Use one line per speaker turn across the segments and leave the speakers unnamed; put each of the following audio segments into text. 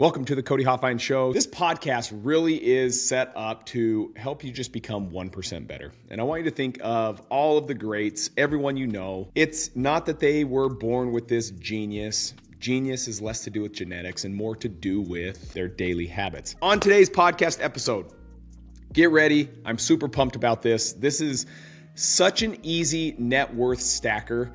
Welcome to the Cody Hofhine Show. This podcast really is set up to help you just become 1% better. And I want you to think of all of the greats, everyone you know. It's not that they were born with this genius. Genius is less to do with genetics and more to do with their daily habits. On today's podcast episode, get ready. I'm super pumped about this. This is such an easy net worth stacker,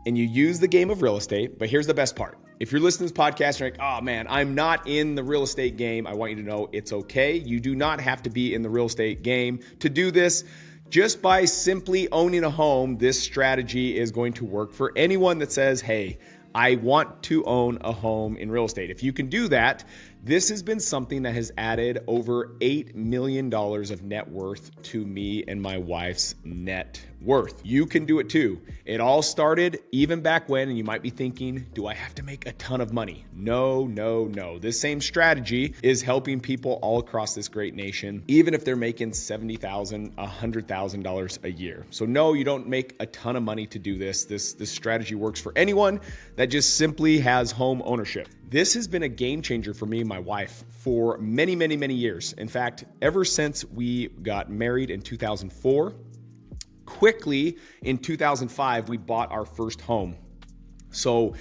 and you use the game of real estate. But here's the best part. If you're listening to this podcast, you're like, oh man, I'm not in the real estate game. I want you to know it's okay. You do not have to be in the real estate game to do this. Just by simply owning a home, this strategy is going to work for anyone that says, hey, I want to own a home in real estate. If you can do that, this has been something that has added over $8 million of net worth to me and my wife's net worth. You can do it too. It all started even back when, and you might be thinking, do I have to make a ton of money? No. This same strategy is helping people all across this great nation, even if they're making $70,000, $100,000 a year. So no, you don't make a ton of money to do this. This strategy works for anyone that just simply has home ownership. This has been a game changer for me and my wife for many years. In fact, ever since we got married in 2004, quickly in 2005, we bought our first home. So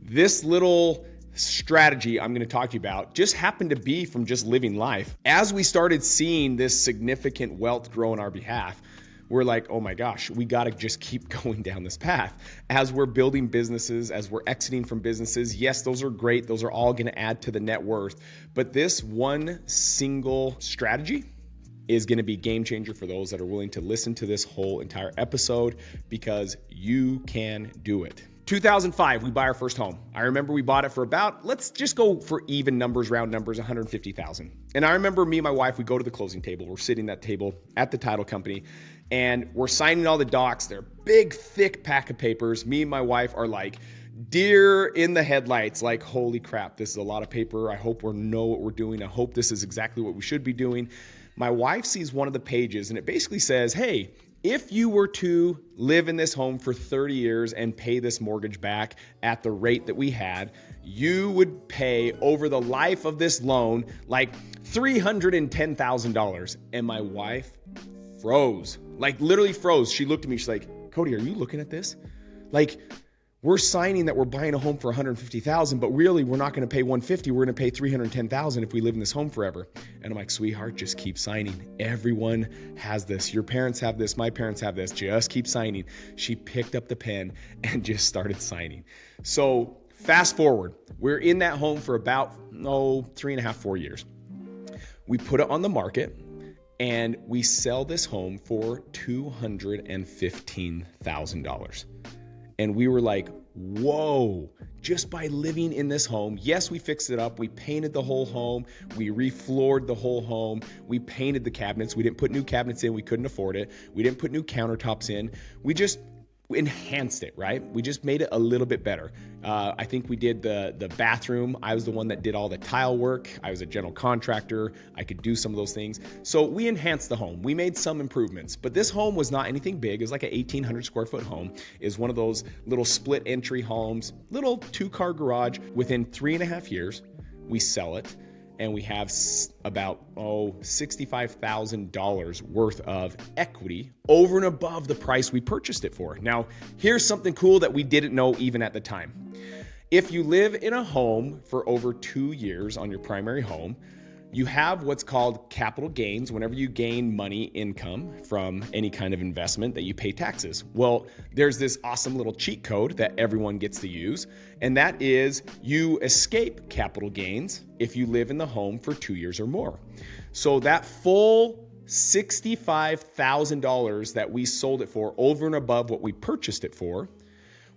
this little strategy I'm going to talk to you about just happened to be from just living life. As we started seeing this significant wealth grow on our behalf, we're like, oh my gosh, we got to just keep going down this path. As we're building businesses, as we're exiting from businesses, yes, those are great. Those are all going to add to the net worth. But this one single strategy is going to be game changer for those that are willing to listen to this whole entire episode, because you can do it. 2005, we buy our first home. I remember we bought it for about, let's just go for even numbers, round numbers, $150,000. And I remember me and my wife, we go to the closing table. We're sitting at that table at the title company, and we're signing all the docs. They're big, thick pack of papers. Me and my wife are like deer in the headlights, like, holy crap, this is a lot of paper. I hope we know what we're doing. I hope this is exactly what we should be doing. My wife sees one of the pages, and it basically says, hey, if you were to live in this home for 30 years and pay this mortgage back at the rate that we had, you would pay over the life of this loan like $310,000. And my wife froze, like literally froze. She looked at me, she's like, Cody, are you looking at this? Like, we're signing that we're buying a home for $150,000, but really we're not going to pay $150,000. We're going to pay $310,000 if we live in this home forever. And I'm like, sweetheart, just keep signing. Everyone has this. Your parents have this. My parents have this. Just keep signing. She picked up the pen and just started signing. So fast forward, we're in that home for about 3.5, 4 years. We put it on the market and we sell this home for $215,000. And we were like, whoa, just by living in this home. Yes, we fixed it up. We painted the whole home. We refloored the whole home. We painted the cabinets. We didn't put new cabinets in. We couldn't afford it. We didn't put new countertops in. We just enhanced it, right? We just made it a little bit better. I think we did the bathroom. I was the one that did all the tile work. I was a general contractor. I could do some of those things. So we enhanced the home. We made some improvements, but this home was not anything big. It was like an 1,800 square foot home. It was one of those little split entry homes, little 2-car garage. Within 3.5 years, we sell it. And we have about $65,000 worth of equity over and above the price we purchased it for. Now, here's something cool that we didn't know even at the time. If you live in a home for over 2 years on your primary home, you have what's called capital gains. Whenever you gain money, income from any kind of investment, that you pay taxes. Well, there's this awesome little cheat code that everyone gets to use, and that is you escape capital gains if you live in the home for 2 years or more. So that full $65,000 that we sold it for over and above what we purchased it for,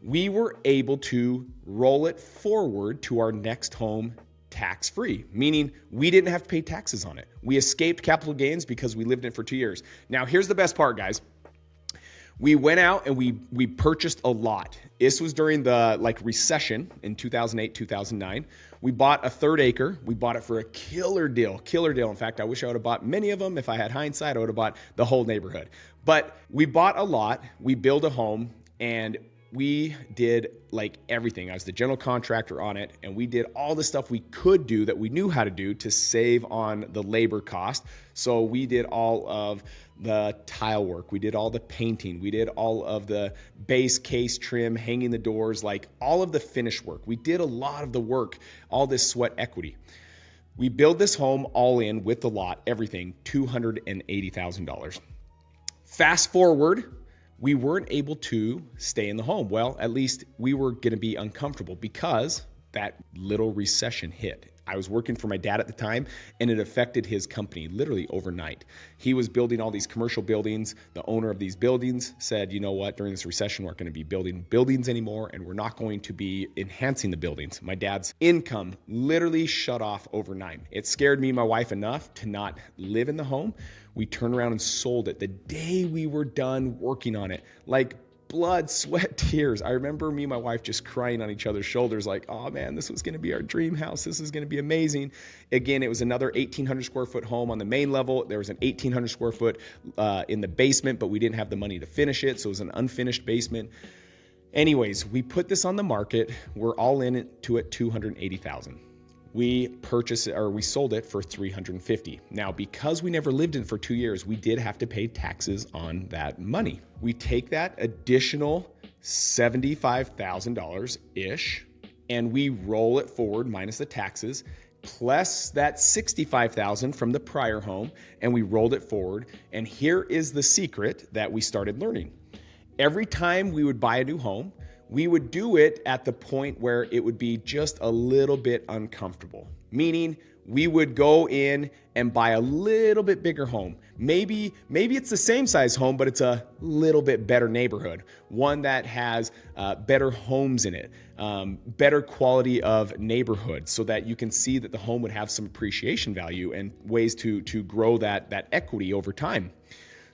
we were able to roll it forward to our next home tax-free, meaning we didn't have to pay taxes on it. We escaped capital gains because we lived in it for 2 years. Now, here's the best part, guys. We went out and we purchased a lot. This was during the recession in 2008, 2009. We bought a 1/3 acre. We bought it for a killer deal. In fact, I wish I would have bought many of them. If I had hindsight, I would have bought the whole neighborhood. But we bought a lot. We built a home, and we did like everything. I was the general contractor on it, and we did all the stuff we could do that we knew how to do to save on the labor cost. So we did all of the tile work. We did all the painting. We did all of the base case trim, hanging the doors, like all of the finish work. We did a lot of the work, all this sweat equity. We built this home all in with the lot, everything, $280,000. Fast forward, we weren't able to stay in the home. Well, at least we were going to be uncomfortable because that little recession hit. I was working for my dad at the time, and it affected his company literally overnight. He was building all these commercial buildings. The owner of these buildings said, you know what, during this recession, we're not going to be building buildings anymore, and we're not going to be enhancing the buildings. My dad's income literally shut off overnight. It scared me and my wife enough to not live in the home. We turned around and sold it the day we were done working on it. Like blood, sweat, tears. I remember me and my wife just crying on each other's shoulders like, oh man, this was going to be our dream house. This is going to be amazing. Again, it was another 1,800 square foot home on the main level. There was an 1,800 square foot in the basement, but we didn't have the money to finish it. So it was an unfinished basement. Anyways, we put this on the market. We're all in it to it $280,000. We purchased it, or we sold it for $350,000. Now, because we never lived in it for 2 years, we did have to pay taxes on that money. We take that additional $75,000-ish, and we roll it forward minus the taxes, plus that $65,000 from the prior home, and we rolled it forward. And here is the secret that we started learning. Every time we would buy a new home, we would do it at the point where it would be just a little bit uncomfortable, meaning we would go in and buy a little bit bigger home. Maybe it's the same size home, but it's a little bit better neighborhood, one that has better homes in it, better quality of neighborhood, so that you can see that the home would have some appreciation value and ways to grow that equity over time.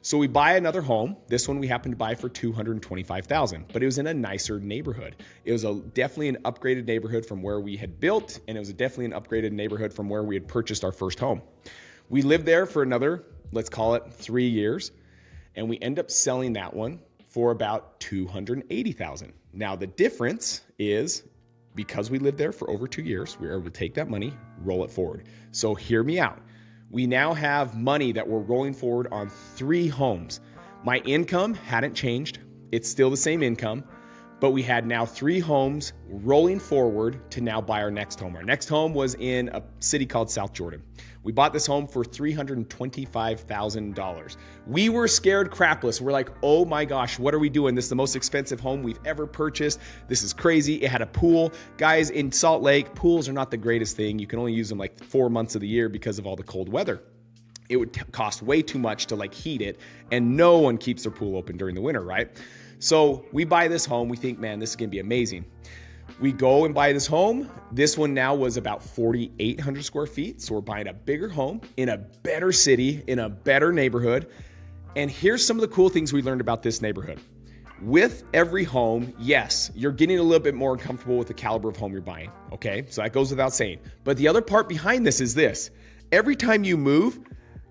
So we buy another home. This one we happened to buy for $225,000, but it was in a nicer neighborhood. It was definitely an upgraded neighborhood from where we had built, and it was definitely an upgraded neighborhood from where we had purchased our first home. We lived there for another, let's call it 3 years, and we end up selling that one for about $280,000. Now the difference is because we lived there for over 2 years, we were able to take that money, roll it forward. So hear me out. We now have money that we're rolling forward on 3 homes. My income hadn't changed. It's still the same income, but we had now 3 homes rolling forward to now buy our next home. Our next home was in a city called South Jordan. We bought this home for $325,000. We were scared crapless. We're like, oh my gosh, what are we doing? This is the most expensive home we've ever purchased. This is crazy. It had a pool. Guys, in Salt Lake, pools are not the greatest thing. You can only use them like 4 months of the year because of all the cold weather. It would cost way too much to like heat it, and no one keeps their pool open during the winter, right? So we buy this home. We think, man, this is going to be amazing. We go and buy this home. This one now was about 4,800 square feet. So we're buying a bigger home in a better city, in a better neighborhood. And here's some of the cool things we learned about this neighborhood. With every home, yes, you're getting a little bit more comfortable with the caliber of home you're buying. Okay, so that goes without saying. But the other part behind this is this. Every time you move,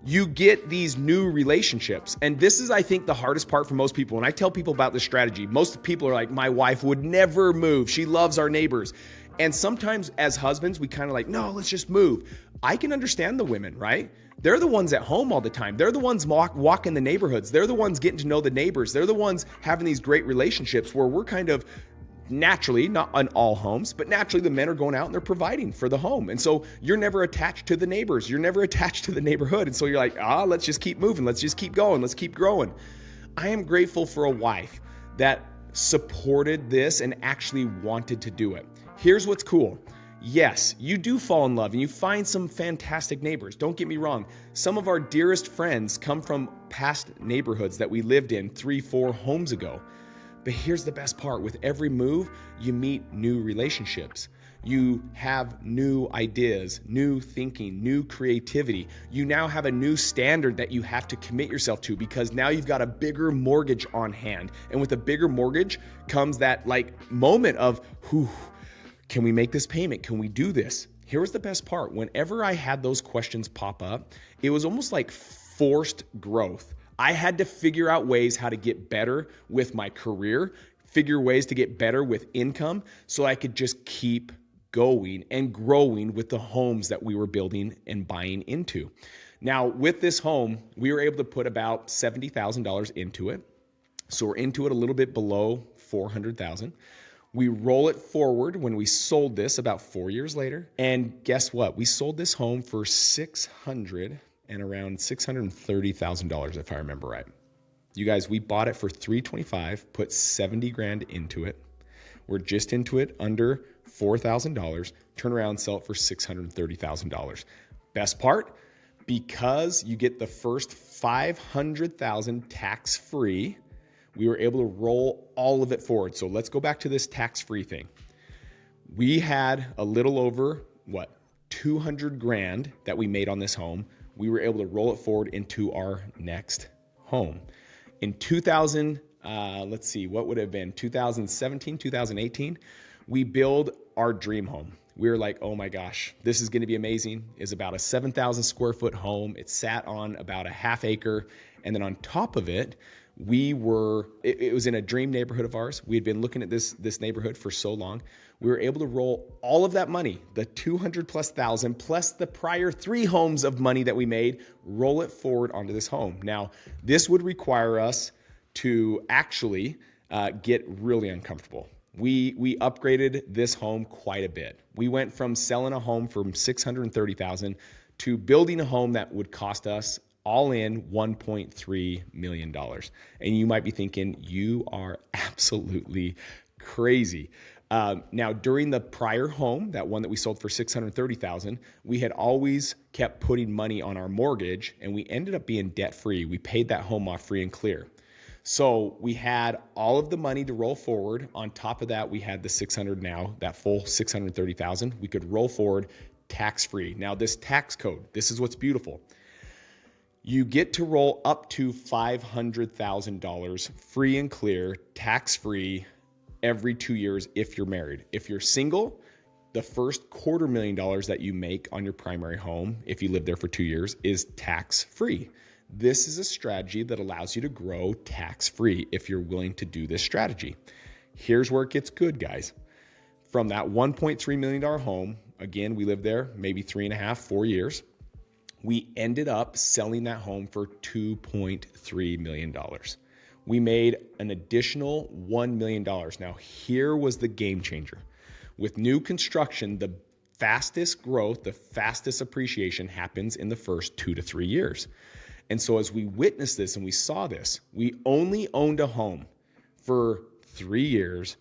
you get these new relationships. And this is, I think, the hardest part for most people. When I tell people about this strategy, most people are like, my wife would never move. She loves our neighbors. And sometimes as husbands, we kind of like, no, let's just move. I can understand the women, right? They're the ones at home all the time. They're the ones walking the neighborhoods. They're the ones getting to know the neighbors. They're the ones having these great relationships where we're kind of naturally, not on all homes, but naturally the men are going out and they're providing for the home. And so you're never attached to the neighbors. You're never attached to the neighborhood. And so you're like, let's just keep moving. Let's just keep going. Let's keep growing. I am grateful for a wife that supported this and actually wanted to do it. Here's what's cool. Yes, you do fall in love and you find some fantastic neighbors. Don't get me wrong. Some of our dearest friends come from past neighborhoods that we lived in 3-4 homes ago. But here's the best part. With every move, you meet new relationships. You have new ideas, new thinking, new creativity. You now have a new standard that you have to commit yourself to because now you've got a bigger mortgage on hand. And with a bigger mortgage comes that like moment of, can we make this payment? Can we do this? Here was the best part. Whenever I had those questions pop up, it was almost like forced growth. I had to figure out ways how to get better with my career, figure ways to get better with income so I could just keep going and growing with the homes that we were building and buying into. Now, with this home, we were able to put about $70,000 into it. So we're into it a little bit below $400,000. We roll it forward when we sold this about 4 years later. And guess what? We sold this home for around $630,000, if I remember right. You guys, we bought it for $325,000, put 70 grand into it. We're just into it under $4,000, turn around, sell it for $630,000. Best part, because you get the first $500,000 tax-free, we were able to roll all of it forward. So let's go back to this tax-free thing. We had a little over, 200 grand that we made on this home. We were able to roll it forward into our next home. In 2017, 2018, we build our dream home. We were like, oh my gosh, this is going to be amazing. It's about a 7,000 square foot home. It sat on about a half acre. And then on top of it, it was in a dream neighborhood of ours. We had been looking at this neighborhood for so long. We were able to roll all of that money, the 200,000+ plus the prior 3 homes of money that we made, roll it forward onto this home. Now, this would require us to actually get really uncomfortable. We upgraded this home quite a bit. We went from selling a home for $630,000 to building a home that would cost us all in $1.3 million. And you might be thinking, you are absolutely crazy. Now, during the prior home, that one that we sold for $630,000, we had always kept putting money on our mortgage, and we ended up being debt-free. We paid that home off free and clear. So we had all of the money to roll forward. On top of that, we had the that full $630,000. We could roll forward tax-free. Now, this tax code, this is what's beautiful. You get to roll up to $500,000 free and clear, tax-free, every 2 years if you're married. If you're single, the first $250,000 that you make on your primary home, if you live there for 2 years, is tax-free. This is a strategy that allows you to grow tax-free if you're willing to do this strategy. Here's where it gets good, guys. From that $1.3 million home, again, we lived there maybe 3.5, 4 years. We ended up selling that home for $2.3 million. We made an additional $1 million. Now, here was the game changer. With new construction, the fastest growth, the fastest appreciation happens in the first 2 to 3 years. And so as we witnessed this and we saw this, we only owned a home for 3 years,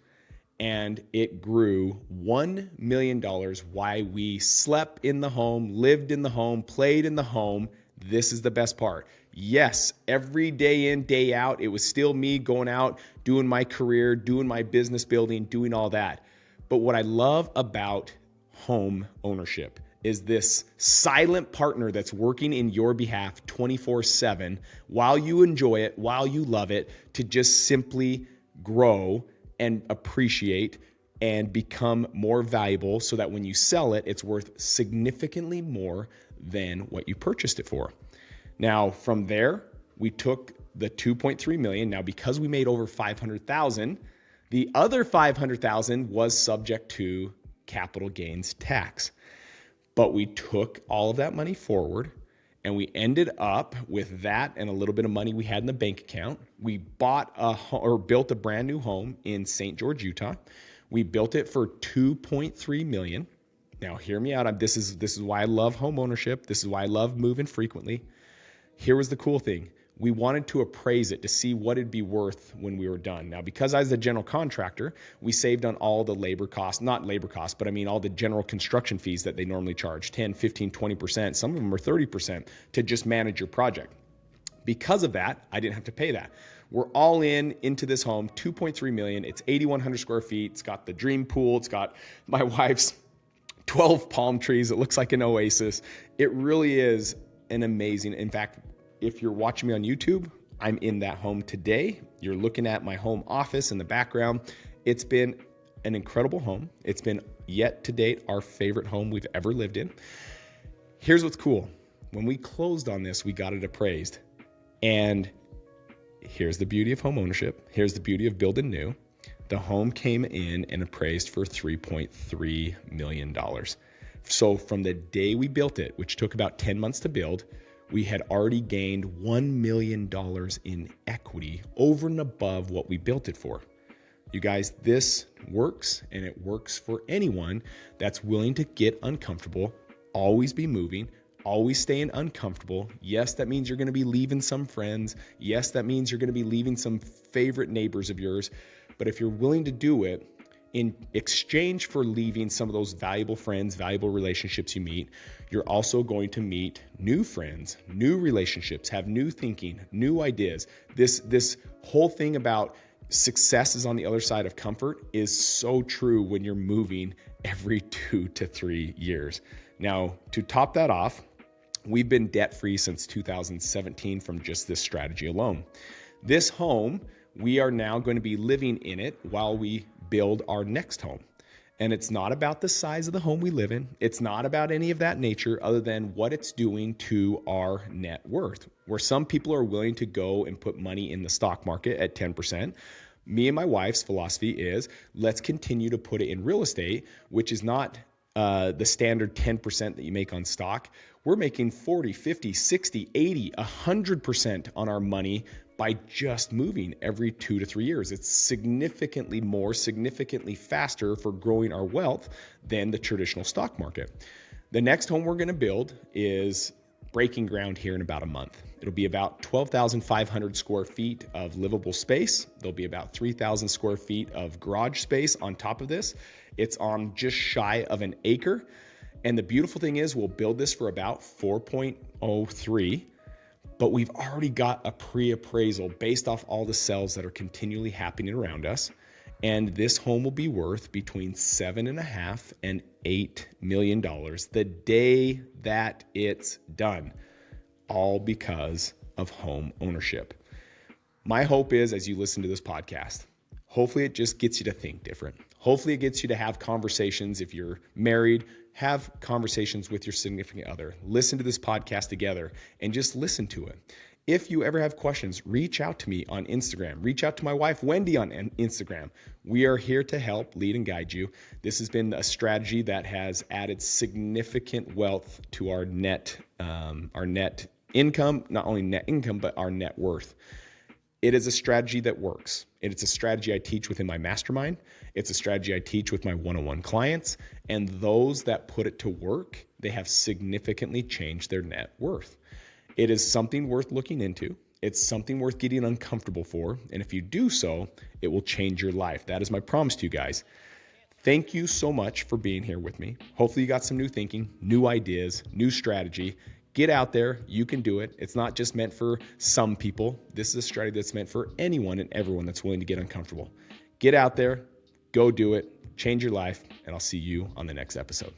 and it grew $1 million while we slept in the home, lived in the home, played in the home. This is the best part. Yes, every day in, day out, it was still me going out, doing my career, doing my business building, doing all that. But what I love about home ownership is this silent partner that's working in your behalf 24/7 while you enjoy it, while you love it, to just simply grow and appreciate and become more valuable so that when you sell it, it's worth significantly more than what you purchased it for. Now, from there, we took the $2.3 million. Now, because we made over $500,000, the other $500,000 was subject to capital gains tax. But we took all of that money forward, and we ended up with that and a little bit of money we had in the bank account. We built a brand new home in St. George, Utah. We built it for $2.3 million. Now, hear me out. This is why I love home ownership. This is why I love moving frequently. Here was the cool thing. We wanted to appraise it to see what it'd be worth when we were done. Now, because I was the general contractor, we saved on all the labor costs, not labor costs, but I mean all the general construction fees that they normally charge, 10, 15, 20%. Some of them are 30% to just manage your project. Because of that, I didn't have to pay that. We're all into this home, $2.3 million. It's 8,100 square feet. It's got the dream pool. It's got my wife's 12 palm trees. It looks like an oasis. It really is an amazing, in fact, if you're watching me on YouTube, I'm in that home today. You're looking at my home office in the background. It's been an incredible home. It's been, yet to date, our favorite home we've ever lived in. Here's what's cool. When we closed on this, we got it appraised. And here's the beauty of home ownership. Here's the beauty of building new. The home came in and appraised for $3.3 million. So from the day we built it, which took about 10 months to build, we had already gained $1 million in equity over and above what we built it for. You guys, this works, and it works for anyone that's willing to get uncomfortable, always be moving, always staying uncomfortable. Yes, that means you're going to be leaving some friends. Yes, that means you're going to be leaving some favorite neighbors of yours. But if you're willing to do it in exchange for leaving some of those valuable friends, valuable relationships you meet, you're also going to meet new friends, new relationships, have new thinking, new ideas. This whole thing about success is on the other side of comfort is so true when you're moving every 2 to 3 years. Now, to top that off, we've been debt-free since 2017 from just this strategy alone. This home, we are now going to be living in it while we build our next home. And it's not about the size of the home we live in. It's not about any of that nature other than what it's doing to our net worth. Where some people are willing to go and put money in the stock market at 10%. Me and my wife's philosophy is let's continue to put it in real estate, which is not the standard 10% that you make on stock. We're making 40, 50, 60, 80, 100% on our money by just moving every 2 to 3 years. It's significantly more, significantly faster for growing our wealth than the traditional stock market. The next home we're going to build is breaking ground here in about a month. It'll be about 12,500 square feet of livable space. There'll be about 3,000 square feet of garage space on top of this. It's on just shy of an acre. And the beautiful thing is we'll build this for about 4.03, but we've already got a pre-appraisal based off all the sales that are continually happening around us. And this home will be worth between $7.5 and $8 million the day that it's done, all because of home ownership. My hope is, as you listen to this podcast, hopefully it just gets you to think different. Hopefully it gets you to have conversations. If you're married, have conversations with your significant other. Listen to this podcast together and just listen to it. If you ever have questions, reach out to me on Instagram. Reach out to my wife, Wendy, on Instagram. We are here to help, lead, and guide you. This has been a strategy that has added significant wealth to our net income, not only net income, but our net worth. It is a strategy that works. It's a strategy I teach within my mastermind. It's a strategy I teach with my one-on-one clients. And those that put it to work, they have significantly changed their net worth. It is something worth looking into. It's something worth getting uncomfortable for. And if you do so, it will change your life. That is my promise to you guys. Thank you so much for being here with me. Hopefully you got some new thinking, new ideas, new strategy. Get out there. You can do it. It's not just meant for some people. This is a strategy that's meant for anyone and everyone that's willing to get uncomfortable. Get out there, go do it, change your life, and I'll see you on the next episode.